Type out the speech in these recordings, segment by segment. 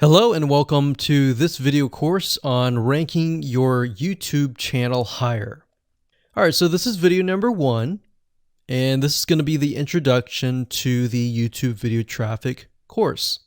Hello and welcome to this video course on ranking your YouTube channel higher. All right, so this is video number 1, and this is going to be the introduction to the YouTube video traffic course.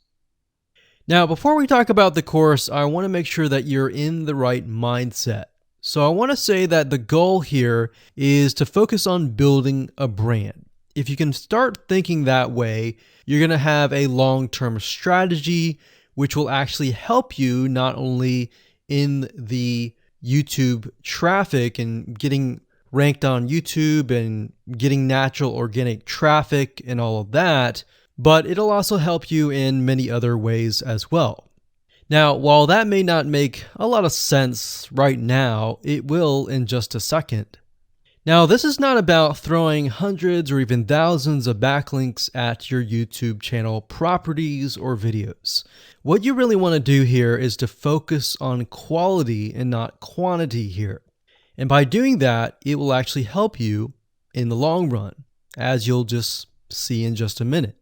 Now, before we talk about the course, I want to make sure that you're in the right mindset. So I want to say that the goal here is to focus on building a brand. If you can start thinking that way, you're going to have a long-term strategy which will actually help you not only in the YouTube traffic and getting ranked on YouTube and getting natural organic traffic and all of that, but it'll also help you in many other ways as well. Now, while that may not make a lot of sense right now, it will in just a second. Now, this is not about throwing hundreds or even thousands of backlinks at your YouTube channel properties or videos. What you really want to do here is to focus on quality and not quantity here. And by doing that, it will actually help you in the long run, as you'll just see in just a minute.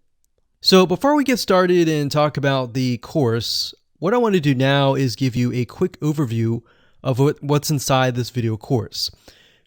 So before we get started and talk about the course, what I want to do now is give you a quick overview of what's inside this video course.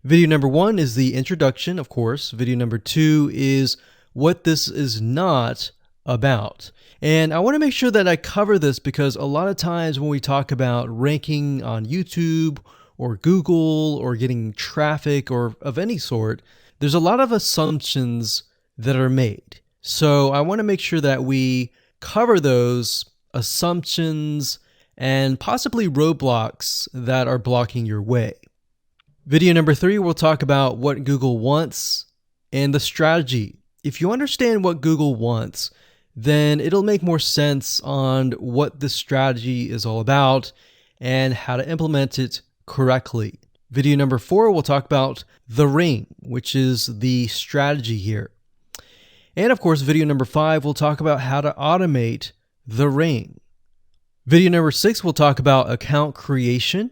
Video number 1 is the introduction, of course. Video number 2 is what this is not about. And I want to make sure that I cover this because a lot of times when we talk about ranking on YouTube or Google or getting traffic or of any sort, there's a lot of assumptions that are made. So I want to make sure that we cover those assumptions and possibly roadblocks that are blocking your way. Video number 3, we'll talk about what Google wants and the strategy. If you understand what Google wants, then it'll make more sense on what the strategy is all about and how to implement it correctly. Video number 4, we'll talk about the ring, which is the strategy here. And of course, video number 5, we'll talk about how to automate the ring. Video number 6, we'll talk about account creation.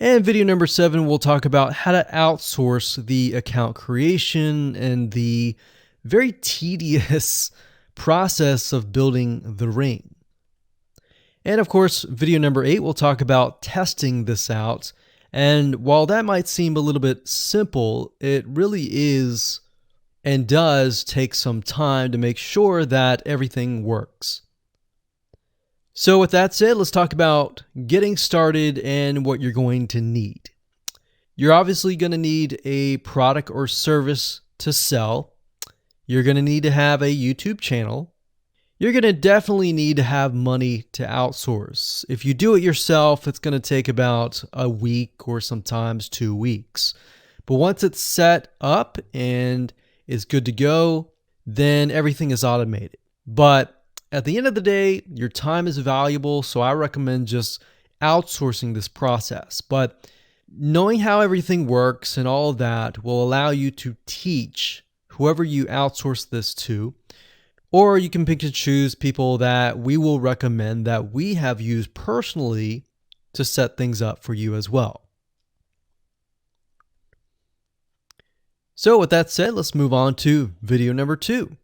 And video number 7, we'll talk about how to outsource the account creation and the very tedious process of building the ring. And of course, video number 8, we'll talk about testing this out. And while that might seem a little bit simple, it really is and does take some time to make sure that everything works. So with that said, let's talk about getting started and what you're going to need. You're obviously going to need a product or service to sell. You're going to need to have a YouTube channel. You're going to definitely need to have money to outsource. If you do it yourself, it's going to take about a week or sometimes 2 weeks. But once it's set up and is good to go, then everything is automated. But at the end of the day, your time is valuable, so I recommend just outsourcing this process. But knowing how everything works and all of that will allow you to teach whoever you outsource this to, or you can pick and choose people that we will recommend that we have used personally to set things up for you as well. So with that said, let's move on to video number 2.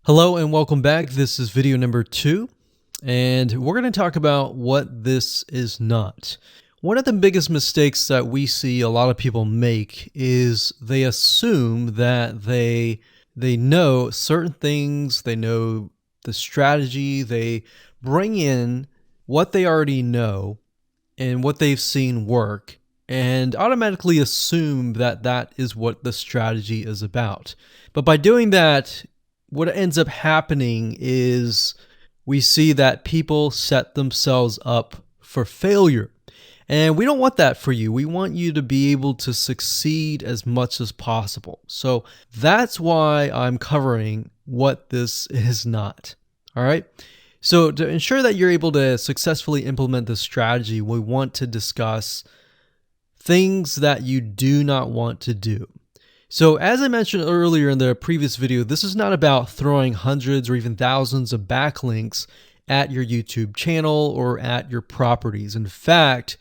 Hello and welcome back. This is video number 2, and we're going to talk about what this is not. One of the biggest mistakes that we see a lot of people make is they assume that they know certain things, they know the strategy, they bring in what they already know and what they've seen work, and automatically assume that that is what the strategy is about. But by doing that, what ends up happening is we see that people set themselves up for failure. And we don't want that for you. We want you to be able to succeed as much as possible. So that's why I'm covering what this is not. All right. So to ensure that you're able to successfully implement this strategy, we want to discuss things that you do not want to do. So as I mentioned earlier in the previous video, this is not about throwing hundreds or even thousands of backlinks at your YouTube channel or at your properties. In fact,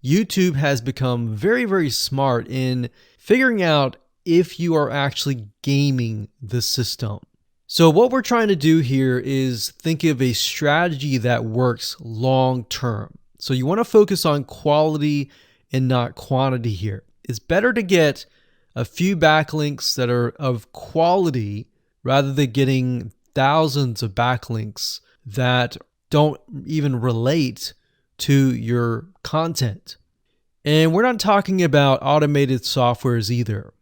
YouTube has become very, very smart in figuring out if you are actually gaming the system. So what we're trying to do here is think of a strategy that works long term. So you want to focus on quality and not quantity here. It's better to get a few backlinks that are of quality rather than getting thousands of backlinks that don't even relate to your content. And we're not talking about automated softwares either.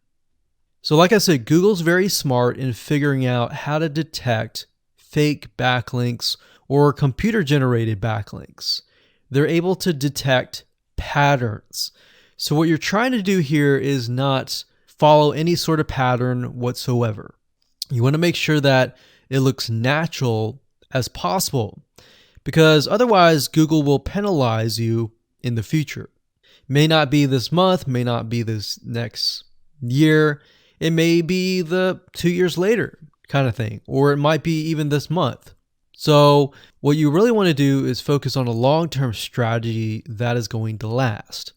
So like I said, Google's very smart in figuring out how to detect fake backlinks or computer-generated backlinks. They're able to detect patterns. So what you're trying to do here is not follow any sort of pattern whatsoever. You want to make sure that it looks natural as possible, because otherwise Google will penalize you in the future. May not be this month, may not be this next year. It may be the 2 years later kind of thing, or it might be even this month. So what you really want to do is focus on a long-term strategy that is going to last.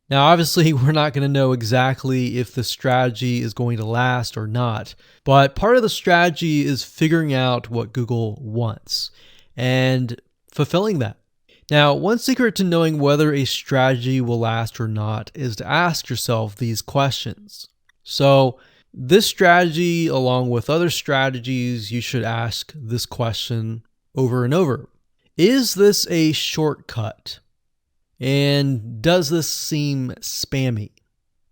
Now, obviously, we're not going to know exactly if the strategy is going to last or not, but part of the strategy is figuring out what Google wants and fulfilling that. Now, one secret to knowing whether a strategy will last or not is to ask yourself these questions. So this strategy, along with other strategies, you should ask this question over and over. Is this a shortcut? And does this seem spammy?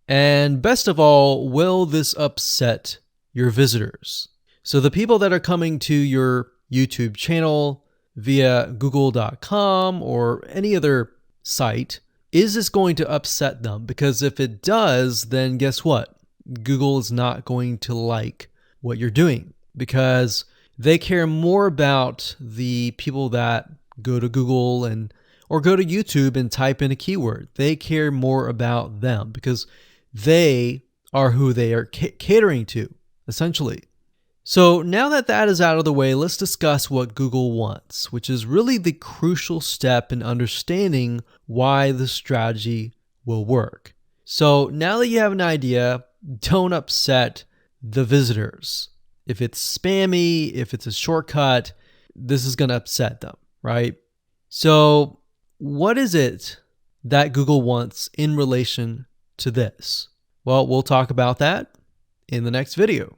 And best of all, will this upset your visitors? So the people that are coming to your YouTube channel via google.com or any other site, is this going to upset them? Because if it does, then guess what? Google is not going to like what you're doing, because they care more about the people that go to Google or go to YouTube and type in a keyword. They care more about them because they are who they are catering to, essentially. So now that that is out of the way, let's discuss what Google wants, which is really the crucial step in understanding why the strategy will work. So now that you have an idea, don't upset the visitors. If it's spammy, if it's a shortcut, this is going to upset them, right? So what is it that Google wants in relation to this? Well, we'll talk about that in the next video.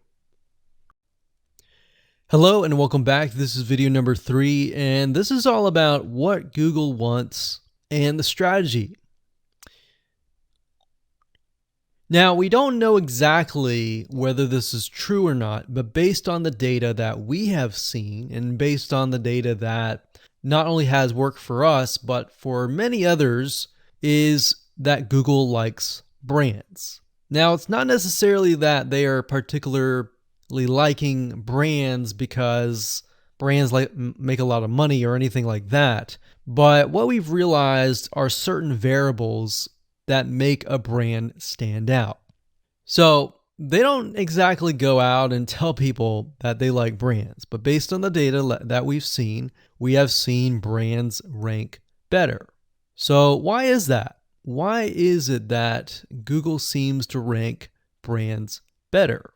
Hello and welcome back. This is video number 3, and this is all about what Google wants and the strategy. Now, we don't know exactly whether this is true or not, but based on the data that we have seen and based on the data that not only has worked for us, but for many others, is that Google likes brands. Now, it's not necessarily that they are particularly liking brands because brands make a lot of money or anything like that, but what we've realized are certain variables that make a brand stand out. So they don't exactly go out and tell people that they like brands, but based on the data that we've seen, we have seen brands rank better. So why is that? Why is it that Google seems to rank brands better?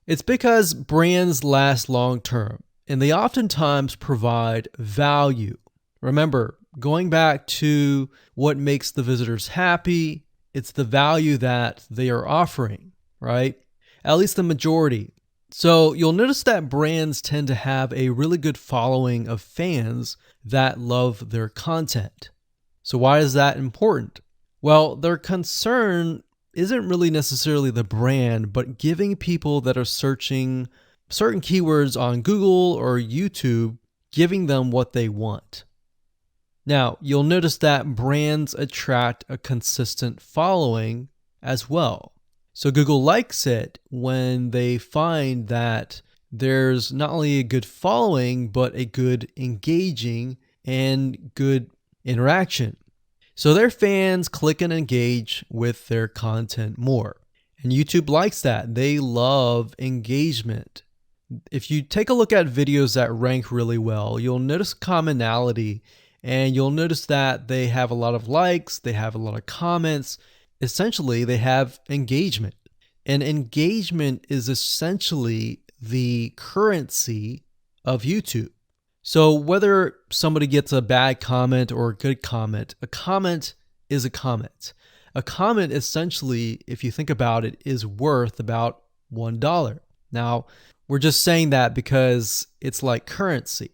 It's because brands last long term, and they oftentimes provide value. Remember, going back to what makes the visitors happy, it's the value that they are offering, right? At least the majority. So you'll notice that brands tend to have a really good following of fans that love their content. So why is that important? Well, their concern isn't really necessarily the brand, but giving people that are searching certain keywords on Google or YouTube, giving them what they want. Now, you'll notice that brands attract a consistent following as well. So Google likes it when they find that there's not only a good following, but a good engaging and good interaction. So their fans click and engage with their content more. And YouTube likes that. They love engagement. If you take a look at videos that rank really well, you'll notice commonality. And you'll notice that they have a lot of likes, they have a lot of comments. Essentially, they have engagement. And engagement is essentially the currency of YouTube. So whether somebody gets a bad comment or a good comment, a comment is a comment. A comment essentially, if you think about it, is worth about $1. Now, we're just saying that because it's like currency,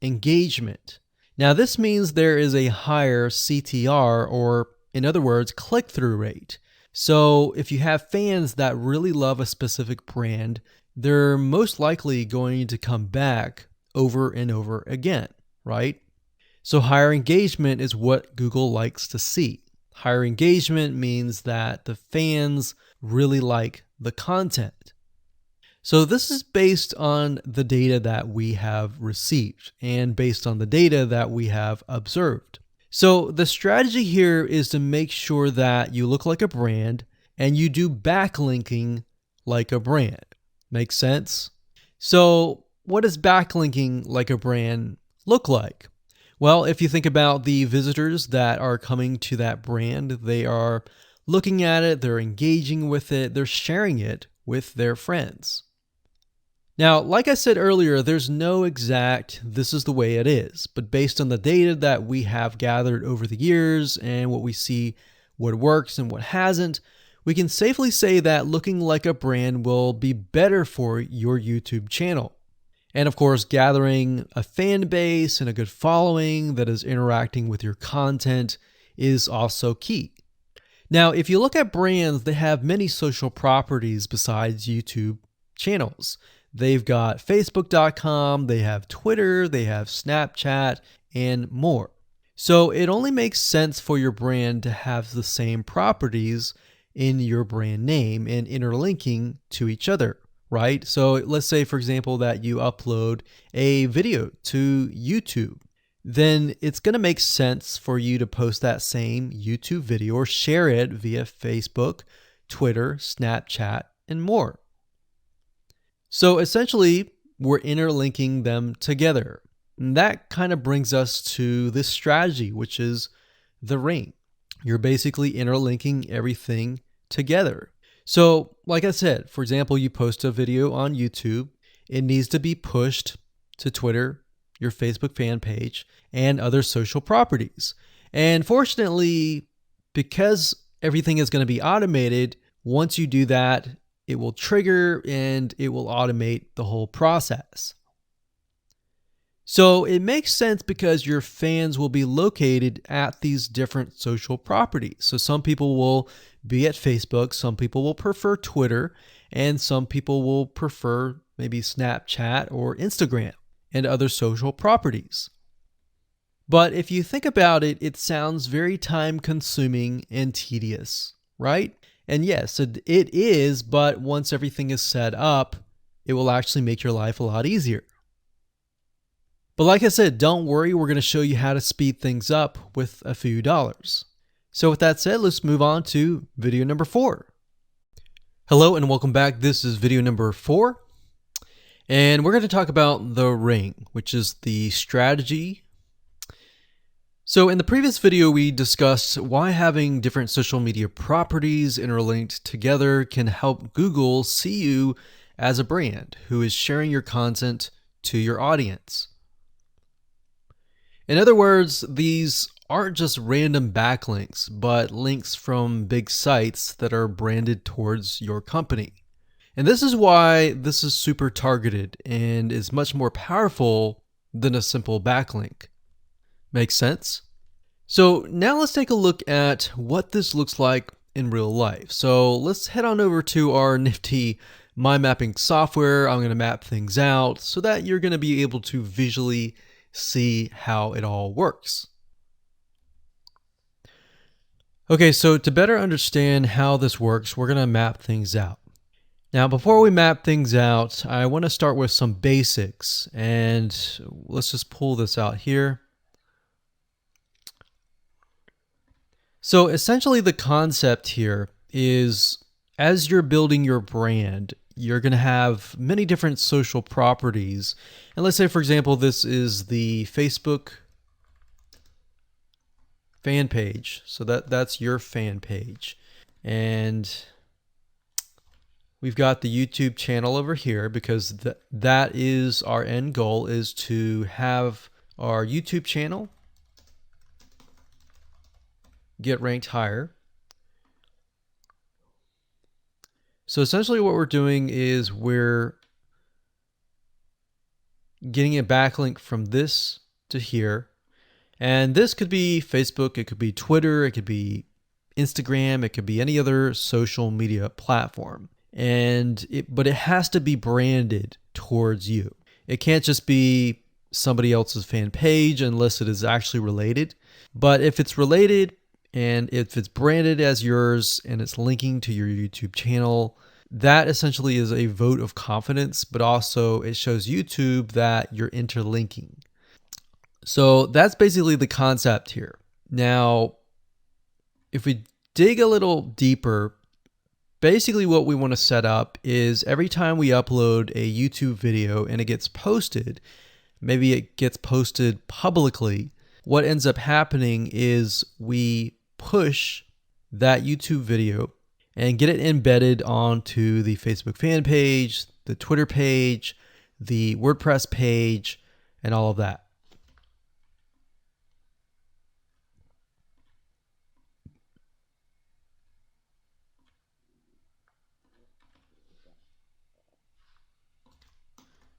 engagement. Now, this means there is a higher CTR, or in other words, click-through rate. So if you have fans that really love a specific brand, they're most likely going to come back over and over again, right? So higher engagement is what Google likes to see. Higher engagement means that the fans really like the content. So this is based on the data that we have received and based on the data that we have observed. So the strategy here is to make sure that you look like a brand and you do backlinking like a brand. Make sense? So what does backlinking like a brand look like? Well, if you think about the visitors that are coming to that brand, they are looking at it, they're engaging with it, they're sharing it with their friends. Now, like I said earlier, there's no exact this is the way it is, but based on the data that we have gathered over the years and what we see what works and what hasn't, we can safely say that looking like a brand will be better for your YouTube channel. And of course, gathering a fan base and a good following that is interacting with your content is also key. Now, if you look at brands, they have many social properties besides YouTube channels. They've got Facebook.com, they have Twitter, they have Snapchat, and more. So it only makes sense for your brand to have the same properties in your brand name and interlinking to each other, right? So let's say, for example, that you upload a video to YouTube. Then it's going to make sense for you to post that same YouTube video or share it via Facebook, Twitter, Snapchat, and more. So essentially, we're interlinking them together. And that kind of brings us to this strategy, which is the ring. You're basically interlinking everything together. So like I said, for example, you post a video on YouTube, it needs to be pushed to Twitter, your Facebook fan page, and other social properties. And fortunately, because everything is going to be automated, once you do that, it will trigger and it will automate the whole process. So it makes sense because your fans will be located at these different social properties. So some people will be at Facebook, some people will prefer Twitter, and some people will prefer maybe Snapchat or Instagram and other social properties. But if you think about it, it sounds very time consuming and tedious, right? And yes, it is, but once everything is set up, it will actually make your life a lot easier. But like I said, don't worry, we're going to show you how to speed things up with a few dollars. So with that said, let's move on to video number 4. Hello and welcome back. This is video number 4. And we're going to talk about the ring, which is the strategy. So in the previous video, we discussed why having different social media properties interlinked together can help Google see you as a brand who is sharing your content to your audience. In other words, these aren't just random backlinks, but links from big sites that are branded towards your company. And this is why this is super targeted and is much more powerful than a simple backlink. Makes sense? So now let's take a look at what this looks like in real life. So let's head on over to our nifty mind mapping software. I'm going to map things out so that you're going to be able to visually see how it all works. Okay, so to better understand how this works, we're going to map things out. Now, before we map things out, I want to start with some basics, and let's just pull this out here. So essentially the concept here is as you're building your brand, you're going to have many different social properties. And let's say, for example, this is the Facebook fan page. So that's your fan page. And we've got the YouTube channel over here because that is our end goal, is to have our YouTube channel get ranked higher. So essentially what we're doing is we're getting a backlink from this to here. And this could be Facebook, it could be Twitter, it could be Instagram, it could be any other social media platform. But it has to be branded towards you. It can't just be somebody else's fan page unless it is actually related. But if it's related and if it's branded as yours and it's linking to your YouTube channel, that essentially is a vote of confidence, but also it shows YouTube that you're interlinking. So that's basically the concept here. Now, if we dig a little deeper, basically what we want to set up is every time we upload a YouTube video and it gets posted, maybe it gets posted publicly, what ends up happening is we push that YouTube video and get it embedded onto the Facebook fan page, the Twitter page, the WordPress page, and all of that.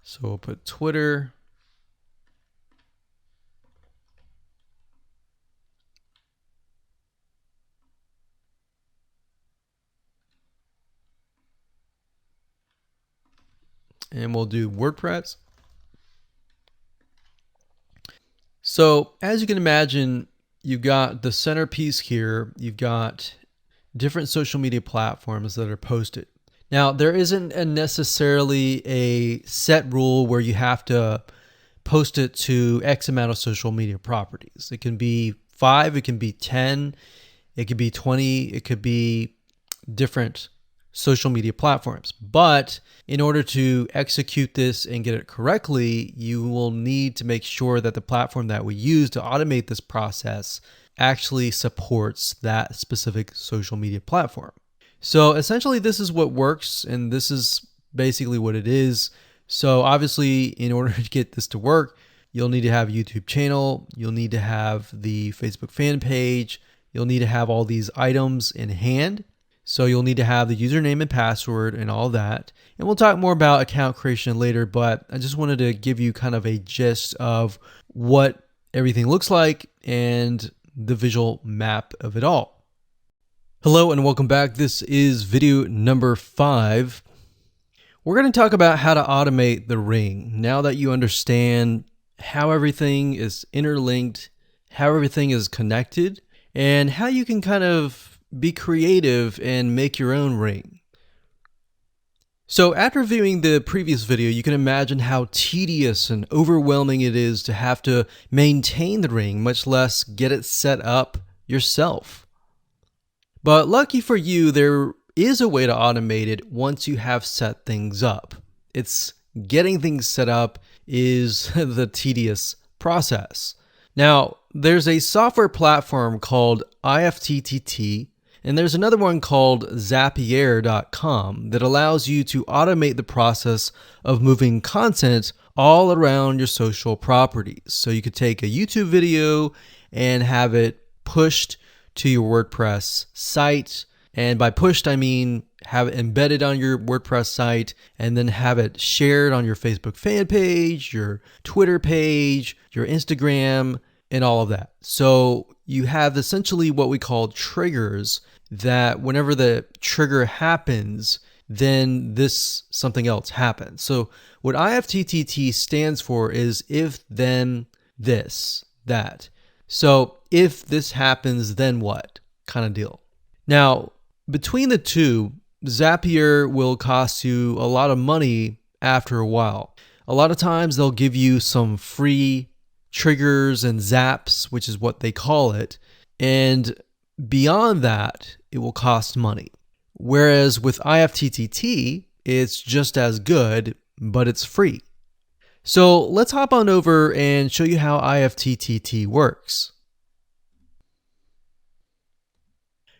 So we'll put Twitter. And we'll do WordPress. So as you can imagine, you've got the centerpiece here. You've got different social media platforms that are posted. Now, there isn't necessarily a set rule where you have to post it to X amount of social media properties. It can be 5, it can be 10, it could be 20, it could be different social media platforms. But in order to execute this and get it correctly, you will need to make sure that the platform that we use to automate this process actually supports that specific social media platform. So essentially this is what works, and this is basically what it is. So obviously in order to get this to work, you'll need to have a YouTube channel, you'll need to have the Facebook fan page, you'll need to have all these items in hand. So you'll need to have the username and password and all that. And we'll talk more about account creation later, but I just wanted to give you kind of a gist of what everything looks like and the visual map of it all. Hello and welcome back. This is video number 5. We're going to talk about how to automate the ring. Now that you understand how everything is interlinked, how everything is connected, and how you can kind of be creative and make your own ring. So after viewing the previous video, you can imagine how tedious and overwhelming it is to have to maintain the ring, much less get it set up yourself. But lucky for you, there is a way to automate it once you have set things up. It's getting things set up is the tedious process. Now, there's a software platform called IFTTT, and there's another one called Zapier.com that allows you to automate the process of moving content all around your social properties. So you could take a YouTube video and have it pushed to your WordPress site. And by pushed, I mean have it embedded on your WordPress site and then have it shared on your Facebook fan page, your Twitter page, your Instagram, and all of that. So you have essentially what we call triggers that whenever the trigger happens, then something else happens. So what IFTTT stands for is if, then, this, that. So if this happens, then what kind of deal. Now, between the two, Zapier will cost you a lot of money after a while. A lot of times they'll give you some free triggers and zaps, which is what they call it. And beyond that, it will cost money. Whereas with IFTTT, it's just as good, but it's free. So let's hop on over and show you how IFTTT works.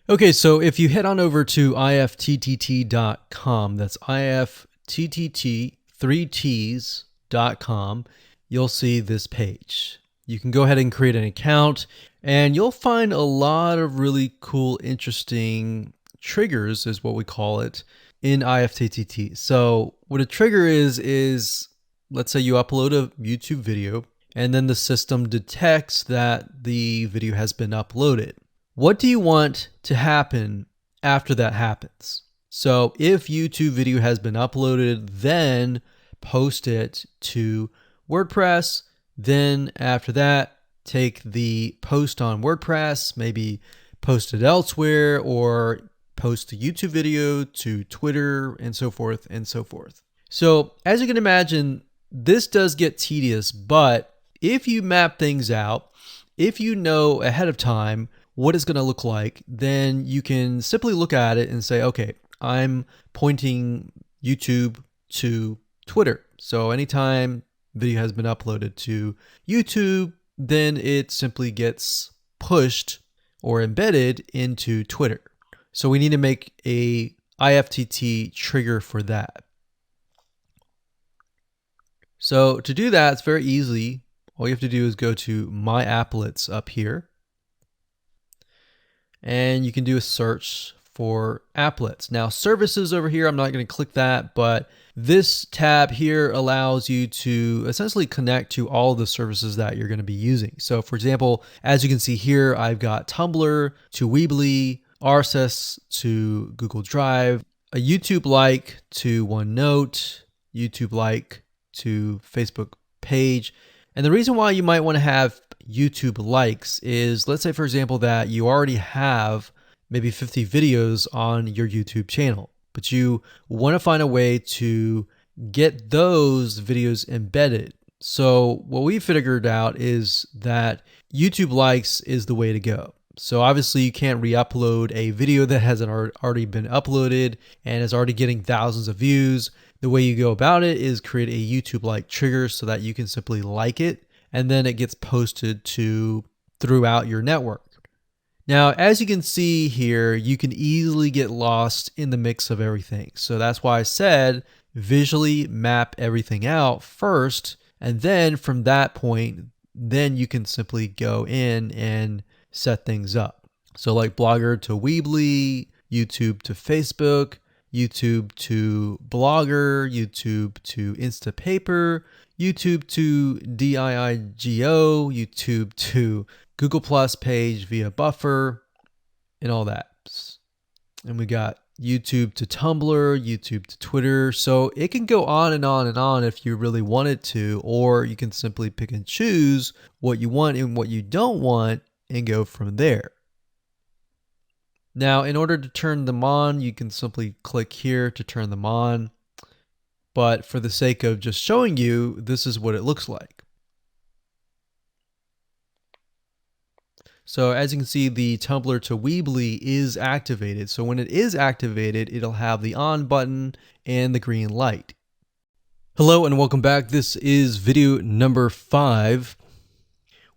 Okay, so if you head on over to ifttt.com, that's ifttt, 3ts.com, you'll see this page. You can go ahead and create an account, and you'll find a lot of really cool, interesting triggers, is what we call it, in ifttt. So what a trigger is let's say you upload a YouTube video, and then the system detects that the video has been uploaded. What do you want to happen after that happens? So if YouTube video has been uploaded, then post it to WordPress. Then after that, take the post on WordPress, maybe post it elsewhere, or post the YouTube video to Twitter, and so forth and so forth. So as you can imagine, this does get tedious, but if you map things out, if you know ahead of time what it's going to look like, then you can simply look at it and say, okay, I'm pointing YouTube to Twitter. So anytime video has been uploaded to YouTube, then it simply gets pushed or embedded into Twitter. So we need to make a IFTTT trigger for that. So to do that, it's very easy. All you have to do is go to My Applets up here, and you can do a search for applets. Now services over here, I'm not going to click that, but this tab here allows you to essentially connect to all the services that you're going to be using. So for example, as you can see here, I've got Tumblr to Weebly, RSS to Google Drive, a YouTube like to OneNote, YouTube like to Facebook page. And the reason why you might want to have YouTube likes is, let's say for example that you already have maybe 50 videos on your YouTube channel, but you want to find a way to get those videos embedded. So what we figured out is that YouTube likes is the way to go. So obviously you can't re-upload a video that hasn't already been uploaded and is already getting thousands of views. The way you go about it is create a YouTube like trigger so that you can simply like it, and then it gets posted to throughout your network. Now, as you can see here, you can easily get lost in the mix of everything. So that's why I said visually map everything out first, and then from that point, then you can simply go in and set things up. So like Blogger to Weebly, YouTube to Facebook, YouTube to Blogger, YouTube to Instapaper, YouTube to DIIGO, YouTube to Google Plus page via Buffer, and all that. And we got YouTube to Tumblr, YouTube to Twitter. So it can go on and on and on if you really wanted to, or you can simply pick and choose what you want and what you don't want and go from there. Now, in order to turn them on, you can simply click here to turn them on. But for the sake of just showing you, this is what it looks like. So as you can see, the Tumblr to Weebly is activated. So when it is activated, it'll have the on button and the green light. Hello and welcome back. This is video number 5.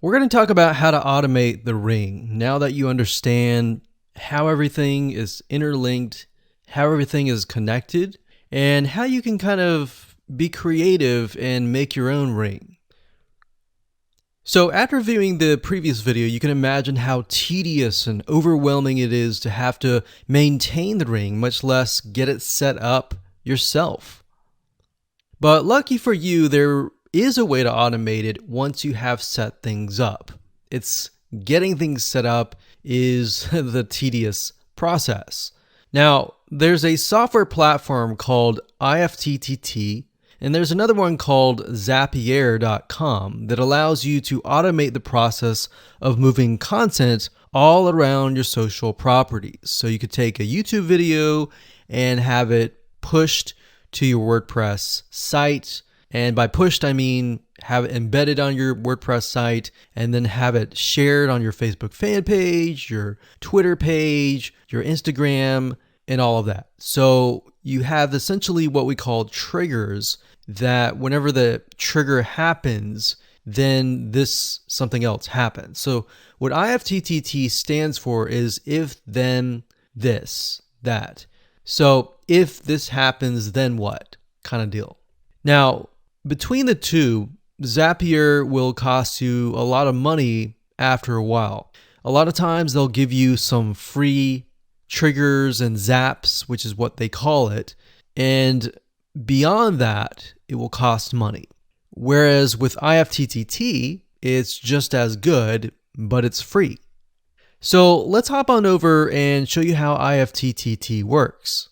We're going to talk about how to automate the ring. Now that you understand how everything is interlinked, how everything is connected, and how you can kind of be creative and make your own ring. So after viewing the previous video, you can imagine how tedious and overwhelming it is to have to maintain the ring, much less get it set up yourself. But lucky for you, there is a way to automate it once you have set things up. It's getting things set up is the tedious process. Now, there's a software platform called IFTTT, and there's another one called Zapier.com that allows you to automate the process of moving content all around your social properties. So you could take a YouTube video and have it pushed to your WordPress site. And by pushed, I mean have it embedded on your WordPress site, and then have it shared on your Facebook fan page, your Twitter page, your Instagram, and all of that. So you have essentially what we call triggers that whenever the trigger happens, then this something else happens. So what IFTTT stands for is if, then, this, that. So if this happens, then what kind of deal. Now, between the two, Zapier will cost you a lot of money after a while. A lot of times they'll give you some free triggers and zaps, which is what they call it. And beyond that, it will cost money. Whereas with IFTTT, it's just as good, but it's free. So let's hop on over and show you how IFTTT works.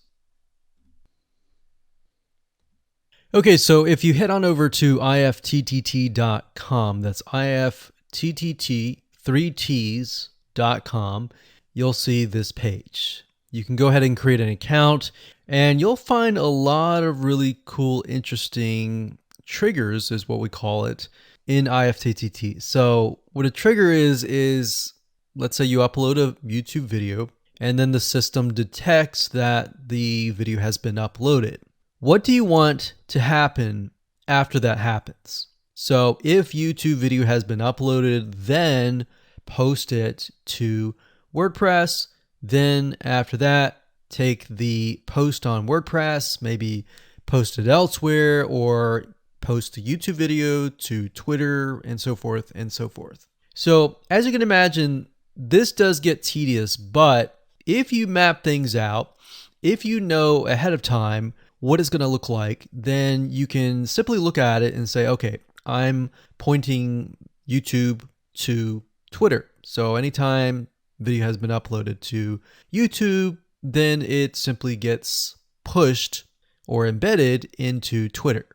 Okay, so if you head on over to ifttt.com, that's ifttt3ts.com, you'll see this page. You can go ahead and create an account, and you'll find a lot of really cool, interesting triggers, is what we call it, in IFTTT. So what a trigger is let's say you upload a YouTube video, and then the system detects that the video has been uploaded. What do you want to happen after that happens? So if YouTube video has been uploaded, then post it to WordPress. Then after that, take the post on WordPress, maybe post it elsewhere, or post the YouTube video to Twitter, and so forth and so forth. So as you can imagine, this does get tedious, but if you map things out, if you know ahead of time what it's going to look like, then you can simply look at it and say, okay, I'm pointing YouTube to Twitter. So anytime video has been uploaded to YouTube, then it simply gets pushed or embedded into Twitter.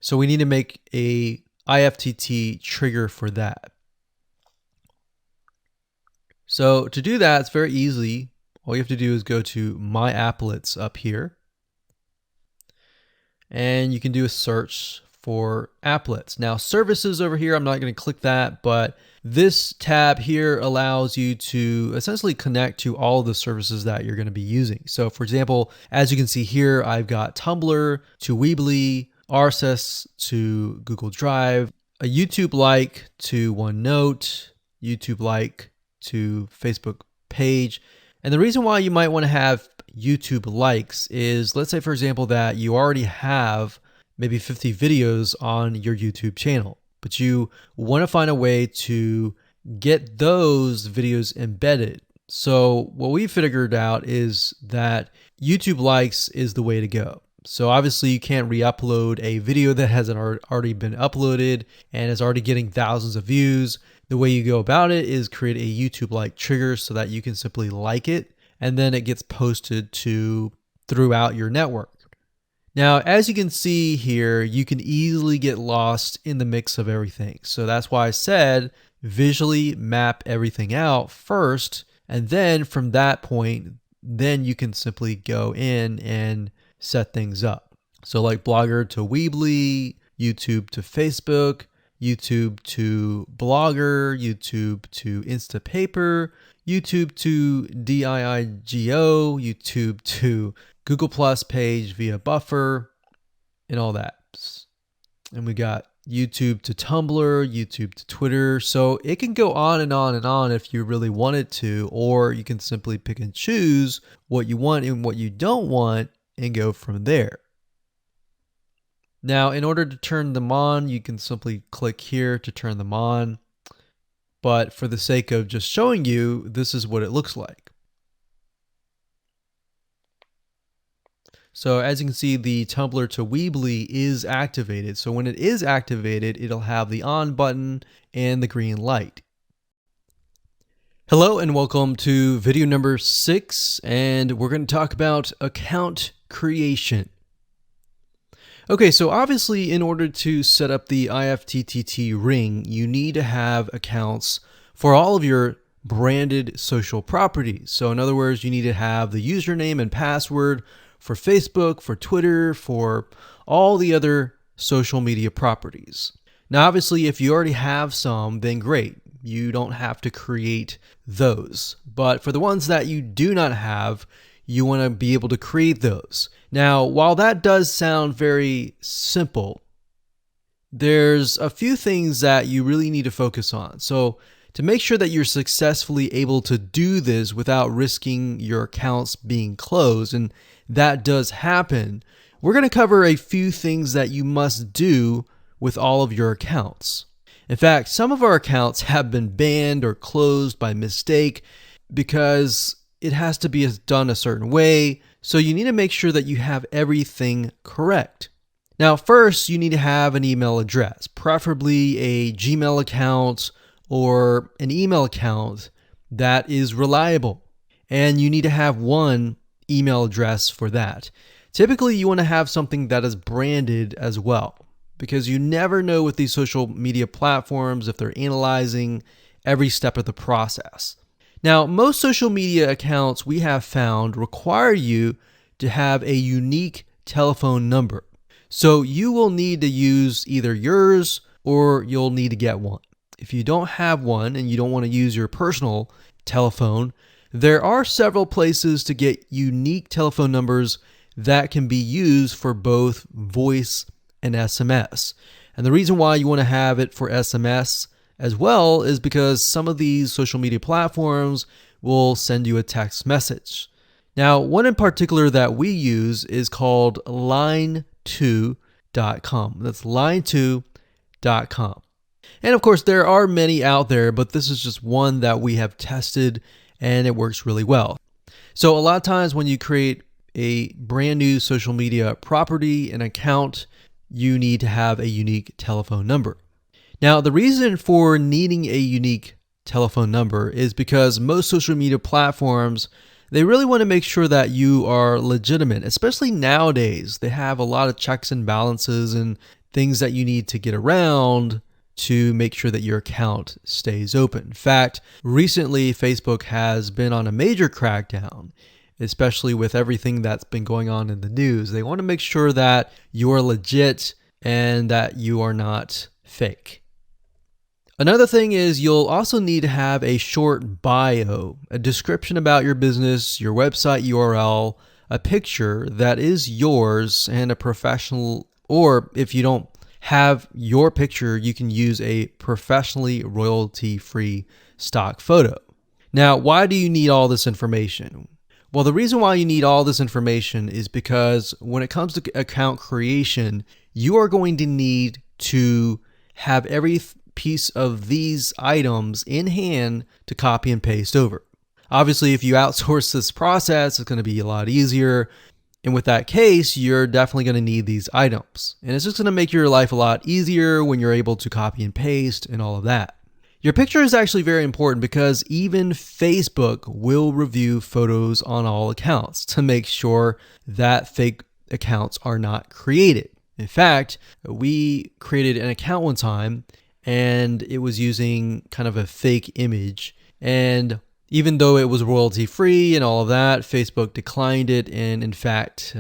So we need to make a IFTTT trigger for that. So to do that, it's very easy. All you have to do is go to My Applets up here, and you can do a search for applets. Now, services over here, I'm not going to click that, but this tab here allows you to essentially connect to all of the services that you're going to be using. So for example, as you can see here, I've got Tumblr to Weebly, RSS to Google Drive, a YouTube like to OneNote, YouTube like to Facebook page. And the reason why you might want to have YouTube likes is, let's say for example that you already have maybe 50 videos on your YouTube channel, but you want to find a way to get those videos embedded. So what we figured out is that YouTube likes is the way to go. So obviously you can't re-upload a video that hasn't already been uploaded and is already getting thousands of views. The way you go about it is create a YouTube like trigger so that you can simply like it, and then it gets posted to throughout your network. Now, as you can see here, you can easily get lost in the mix of everything. So that's why I said visually map everything out first, and then from that point, then you can simply go in and set things up. So like Blogger to Weebly, YouTube to Facebook, YouTube to Blogger, YouTube to Instapaper, YouTube to DIIGO, YouTube to Google Plus page via Buffer, and all that. And we got YouTube to Tumblr, YouTube to Twitter. So it can go on and on and on if you really wanted to, or you can simply pick and choose what you want and what you don't want and go from there. Now, in order to turn them on, you can simply click here to turn them on. But for the sake of just showing you, this is what it looks like. So as you can see, the Tumblr to Weebly is activated. So when it is activated, it'll have the on button and the green light. Hello and welcome to video number 6, and we're going to talk about account creation. Okay, so obviously in order to set up the IFTTT ring, you need to have accounts for all of your branded social properties. So in other words, you need to have the username and password for Facebook, for Twitter, for all the other social media properties. Now, obviously, if you already have some, then great. You don't have to create those. But for the ones that you do not have, you want to be able to create those. Now, while that does sound very simple, there's a few things that you really need to focus on. So to make sure that you're successfully able to do this without risking your accounts being closed, and that does happen, we're going to cover a few things that you must do with all of your accounts. In fact, some of our accounts have been banned or closed by mistake because it has to be done a certain way. So you need to make sure that you have everything correct. Now, first, you need to have an email address, preferably a Gmail account or an email account that is reliable. And you need to have one email address for that. Typically, you want to have something that is branded as well, because you never know with these social media platforms if they're analyzing every step of the process. Now, most social media accounts we have found require you to have a unique telephone number. So you will need to use either yours or you'll need to get one. If you don't have one and you don't want to use your personal telephone, there are several places to get unique telephone numbers that can be used for both voice and SMS. And the reason why you want to have it for SMS as well is because some of these social media platforms will send you a text message. Now, one in particular that we use is called line2.com. That's line2.com. And of course, there are many out there, but this is just one that we have tested and it works really well. So a lot of times when you create a brand new social media property, an account, you need to have a unique telephone number. Now, the reason for needing a unique telephone number is because most social media platforms, they really want to make sure that you are legitimate, especially nowadays. They have a lot of checks and balances and things that you need to get around to make sure that your account stays open. In fact, recently Facebook has been on a major crackdown, especially with everything that's been going on in the news. They want to make sure that you're legit and that you are not fake. Another thing is you'll also need to have a short bio, a description about your business, your website URL, a picture that is yours, and a professional, or if you don't have your picture, you can use a professionally royalty-free stock photo. Now, why do you need all this information? Well, the reason why you need all this information is because when it comes to account creation, you are going to need to have every piece of these items in hand to copy and paste over. Obviously, if you outsource this process, it's going to be a lot easier. And with that case, you're definitely going to need these items. And it's just going to make your life a lot easier when you're able to copy and paste and all of that. Your picture is actually very important because even Facebook will review photos on all accounts to make sure that fake accounts are not created. In fact, we created an account one time and it was using kind of a fake image. And even though it was royalty free and all of that, Facebook declined it and in fact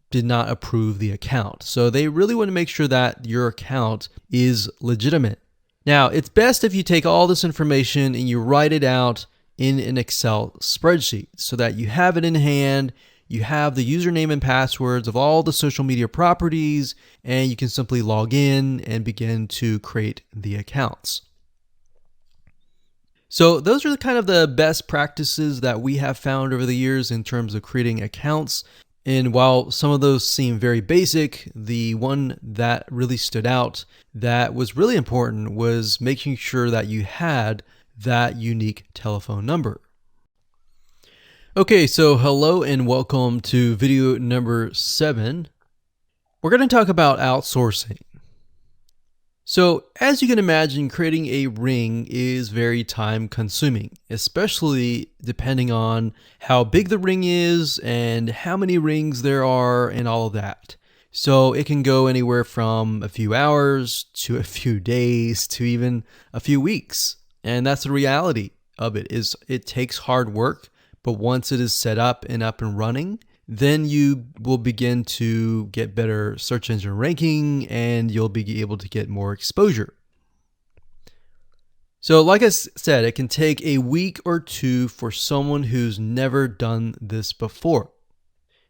did not approve the account. So they really want to make sure that your account is legitimate. Now, it's best if you take all this information and you write it out in an Excel spreadsheet so that you have it in hand, you have the username and passwords of all the social media properties, and you can simply log in and begin to create the accounts. So those are kind of the best practices that we have found over the years in terms of creating accounts. And while some of those seem very basic, the one that really stood out that was really important was making sure that you had that unique telephone number. Okay, so hello and welcome to video number 7. We're going to talk about outsourcing. So as you can imagine, creating a ring is very time consuming, especially depending on how big the ring is and how many rings there are and all of that. So it can go anywhere from a few hours to a few days to even a few weeks. And that's the reality of it, is it takes hard work, but once it is set up and running, then you will begin to get better search engine ranking and you'll be able to get more exposure. So like I said, it can take a week or two for someone who's never done this before.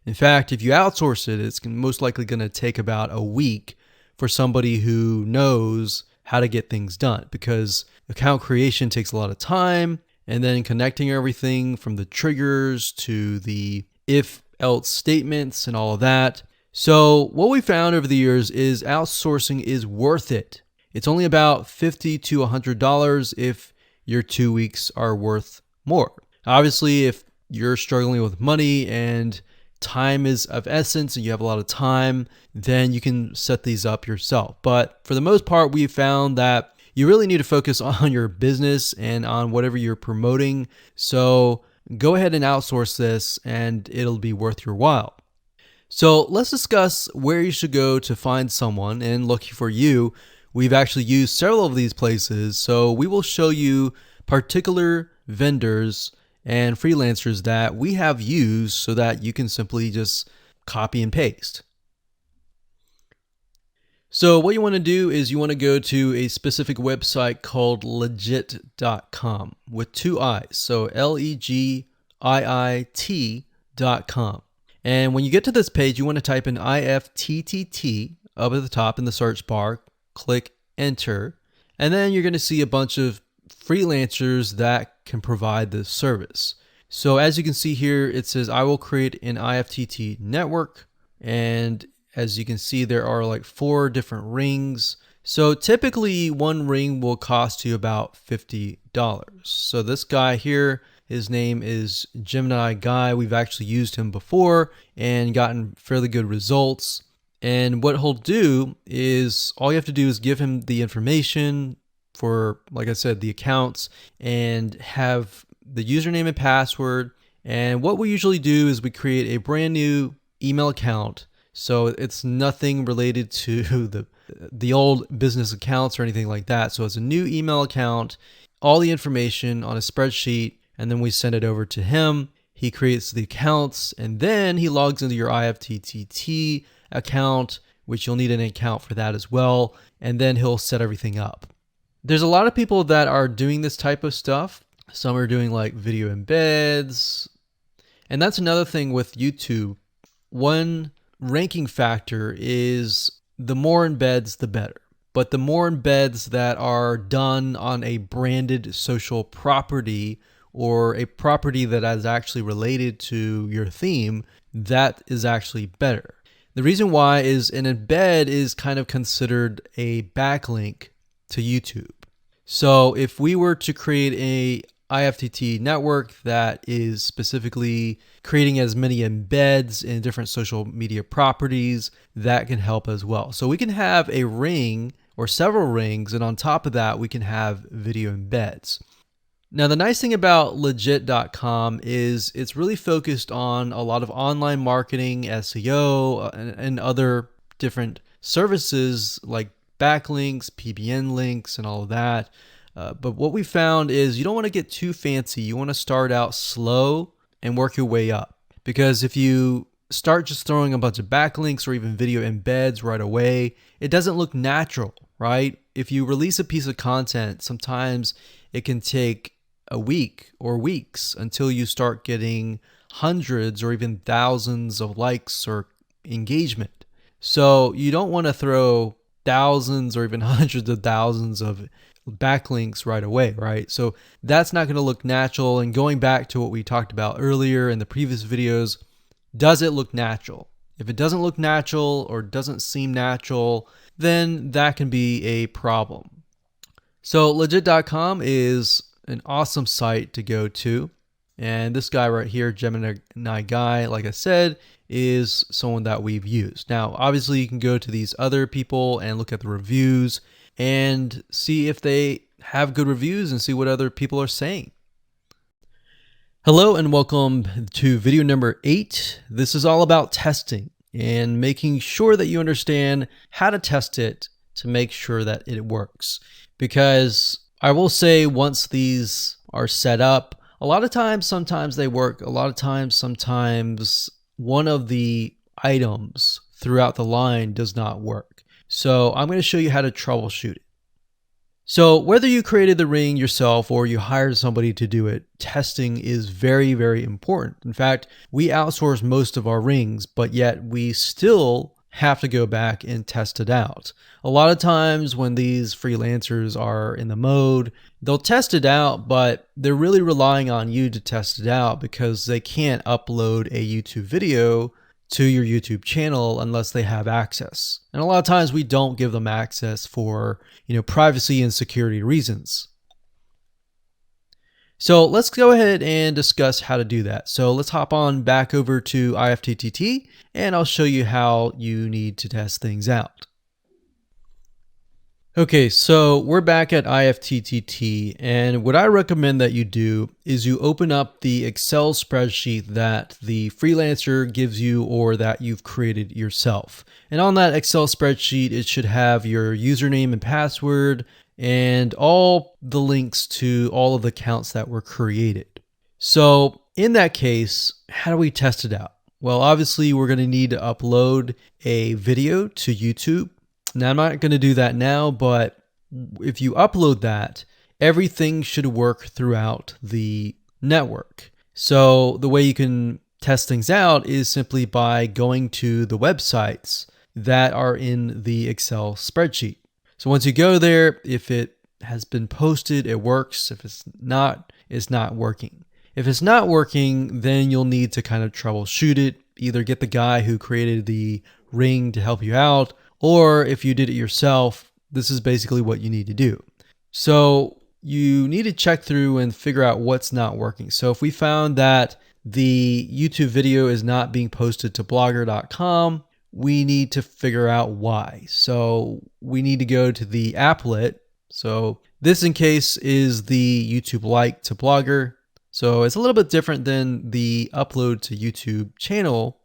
In fact, if you outsource it, it's most likely going to take about a week for somebody who knows how to get things done, because account creation takes a lot of time, and then connecting everything from the triggers to the if else statements and all of that. So what we found over the years is outsourcing is worth it. It's only about $50 to $100 if your 2 weeks are worth more. Obviously, if you're struggling with money and time is of essence and you have a lot of time, then you can set these up yourself. But for the most part, we found that you really need to focus on your business and on whatever you're promoting. So go ahead and outsource this and it'll be worth your while. So let's discuss where you should go to find someone. And lucky for you, we've actually used several of these places. So we will show you particular vendors and freelancers that we have used so that you can simply just copy and paste. So what you want to do is you want to go to a specific website called legit.com with 2 I's. So LEGIIT.com. And when you get to this page, you want to type in IFTTT up at the top in the search bar, click enter, and then you're going to see a bunch of freelancers that can provide this service. So as you can see here, it says I will create an IFTT network, and as you can see, there are like 4 different rings. So typically one ring will cost you about $50. So this guy here, his name is Gemini Guy. We've actually used him before and gotten fairly good results. And what he'll do is all you have to do is give him the information for, like I said, the accounts, and have the username and password. And what we usually do is we create a brand new email account. So it's nothing related to the old business accounts or anything like that. So it's a new email account, all the information on a spreadsheet, and then we send it over to him. He creates the accounts, and then he logs into your IFTTT account, which you'll need an account for that as well. And then he'll set everything up. There's a lot of people that are doing this type of stuff. Some are doing like video embeds. And that's another thing with YouTube. One ranking factor is the more embeds, the better. But the more embeds that are done on a branded social property or a property that is actually related to your theme, that is actually better. The reason why is an embed is kind of considered a backlink to YouTube. So if we were to create a IFTT network that is specifically creating as many embeds in different social media properties, that can help as well. So we can have a ring or several rings, and on top of that, we can have video embeds. Now, the nice thing about legit.com is it's really focused on a lot of online marketing, SEO, and other different services like backlinks, PBN links, and all of that. But what we found is you don't want to get too fancy. You want to start out slow and work your way up. Because if you start just throwing a bunch of backlinks or even video embeds right away, it doesn't look natural, right? If you release a piece of content, sometimes it can take a week or weeks until you start getting hundreds or even thousands of likes or engagement. So you don't want to throw thousands or even hundreds of thousands of backlinks right away, right? So that's not going to look natural. And going back to what we talked about earlier in the previous videos, does it look natural? If it doesn't look natural or doesn't seem natural, then that can be a problem. So legit.com is an awesome site to go to. And this guy right here, Gemini Guy, like I said, is someone that we've used. Now, obviously you can go to these other people and look at the reviews and see if they have good reviews and see what other people are saying. Hello and welcome to video number 8. This is all about testing and making sure that you understand how to test it to make sure that it works. Because I will say once these are set up, a lot of times, sometimes they work. A lot of times, sometimes one of the items throughout the line does not work. So I'm going to show you how to troubleshoot it. So whether you created the ring yourself or you hired somebody to do it, testing is very, very important. In fact, we outsource most of our rings, but yet we still have to go back and test it out. A lot of times when these freelancers are in the mode, they'll test it out, but they're really relying on you to test it out because they can't upload a YouTube video to your YouTube channel unless they have access. And a lot of times we don't give them access for, privacy and security reasons. So let's go ahead and discuss how to do that. So let's hop on back over to IFTTT and I'll show you how you need to test things out. Okay, so we're back at IFTTT, and what I recommend that you do is you open up the Excel spreadsheet that the freelancer gives you or that you've created yourself. And on that Excel spreadsheet, it should have your username and password and all the links to all of the accounts that were created. So in that case, how do we test it out? Well, obviously we're going to need to upload a video to YouTube. Now, I'm not going to do that now, but if you upload that, everything should work throughout the network. So the way you can test things out is simply by going to the websites that are in the Excel spreadsheet. So once you go there, if it has been posted, it works. If it's not working. If it's not working, then you'll need to kind of troubleshoot it. Either get the guy who created the ring to help you out, or if you did it yourself, this is basically what you need to do. So you need to check through and figure out what's not working. So if we found that the YouTube video is not being posted to blogger.com, we need to figure out why. So we need to go to the applet. So this in case is the YouTube like to Blogger. So it's a little bit different than the upload to YouTube channel.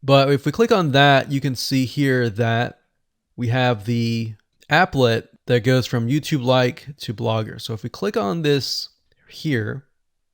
But if we click on that, you can see here that we have the applet that goes from YouTube like to Blogger. So if we click on this here,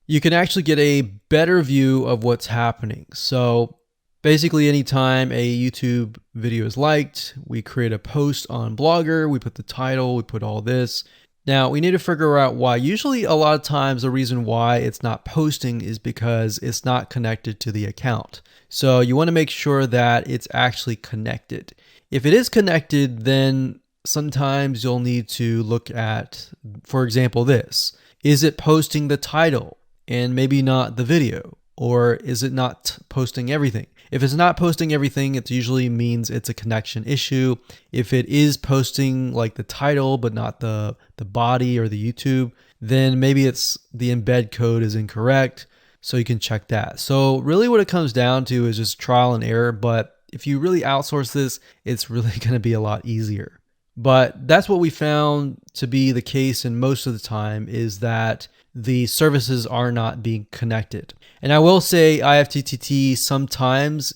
you can actually get a better view of what's happening. So basically anytime a YouTube video is liked, we create a post on Blogger, we put the title, we put all this. Now we need to figure out why. Usually a lot of times the reason why it's not posting is because it's not connected to the account. So you want to make sure that it's actually connected. If it is connected, then sometimes you'll need to look at, for example, this. Is it posting the title and maybe not the video? Or is it not posting everything? If it's not posting everything, it usually means it's a connection issue. If it is posting like the title, but not the body or the YouTube, then maybe it's the embed code is incorrect. So you can check that. So really what it comes down to is just trial and error. But if you really outsource this, it's really going to be a lot easier. But that's what we found to be the case, and most of the time is that the services are not being connected. And I will say IFTTT sometimes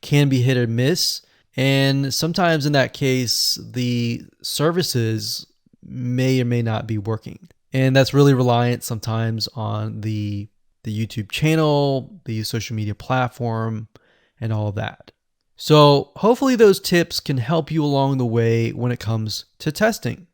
can be hit or miss, and sometimes in that case the services may or may not be working. And that's really reliant sometimes on the YouTube channel, the social media platform, and all of that. So hopefully those tips can help you along the way when it comes to testing.